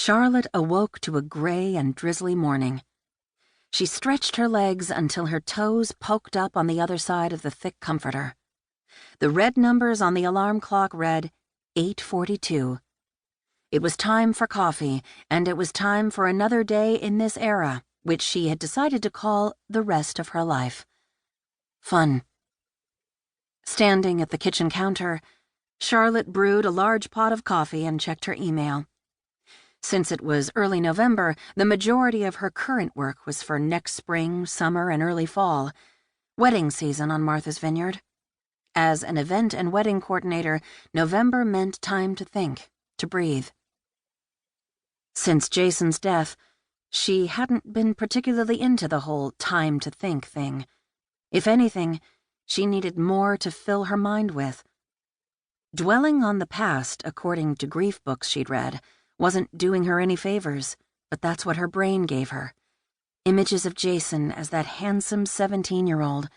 Charlotte awoke to a gray and drizzly morning. She stretched her legs until her toes poked up on the other side of the thick comforter. The red numbers on the alarm clock read 8:42. It was time for coffee, and it was time for another day in this era, which she had decided to call the rest of her life. Fun. Standing at the kitchen counter, Charlotte brewed a large pot of coffee and checked her email. Since it was early November, the majority of her current work was for next spring, summer, and early fall, wedding season on Martha's Vineyard. As an event and wedding coordinator, November meant time to think, to breathe. Since Jason's death, she hadn't been particularly into the whole time to think thing. If anything, she needed more to fill her mind with. Dwelling on the past, according to grief books she'd read, wasn't doing her any favors, but that's what her brain gave her. Images of Jason as that handsome 17-year-old.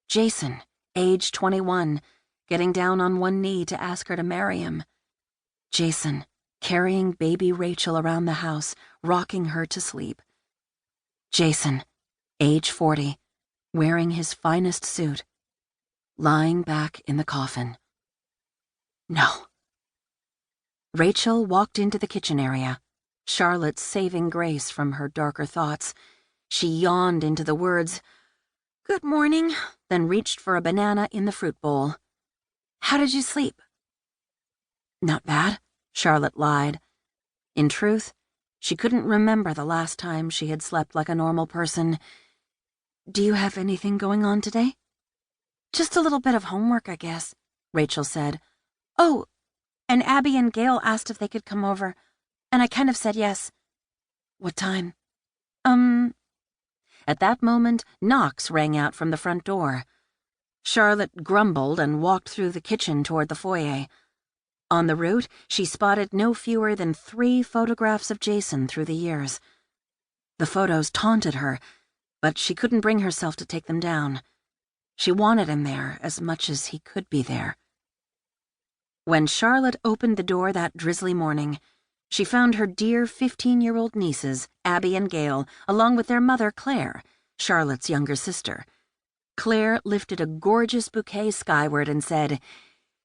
Jason, age 21, getting down on one knee to ask her to marry him. Jason, carrying baby Rachel around the house, rocking her to sleep. Jason, age 40, wearing his finest suit, lying back in the coffin. No. Rachel walked into the kitchen area, Charlotte saving grace from her darker thoughts. She yawned into the words, "Good morning," then reached for a banana in the fruit bowl. "How did you sleep?" "Not bad," Charlotte lied. In truth, she couldn't remember the last time she had slept like a normal person. "Do you have anything going on today?" "Just a little bit of homework, I guess," Rachel said. "Oh, and Abby and Gail asked if they could come over, and I kind of said yes." "What time?" At that moment, knocks rang out from the front door. Charlotte grumbled and walked through the kitchen toward the foyer. On the route, she spotted no fewer than 3 photographs of Jason through the years. The photos taunted her, but she couldn't bring herself to take them down. She wanted him there as much as he could be there. When Charlotte opened the door that drizzly morning, she found her dear 15-year-old nieces, Abby and Gail, along with their mother, Claire, Charlotte's younger sister. Claire lifted a gorgeous bouquet skyward and said,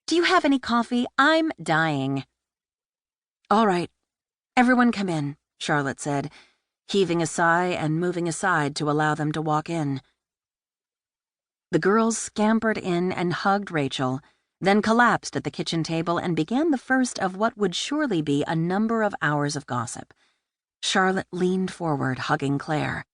"Do you have any coffee? I'm dying." "All right. Everyone come in," Charlotte said, heaving a sigh and moving aside to allow them to walk in. The girls scampered in and hugged Rachel, then collapsed at the kitchen table and began the first of what would surely be a number of hours of gossip. Charlotte leaned forward, hugging Claire.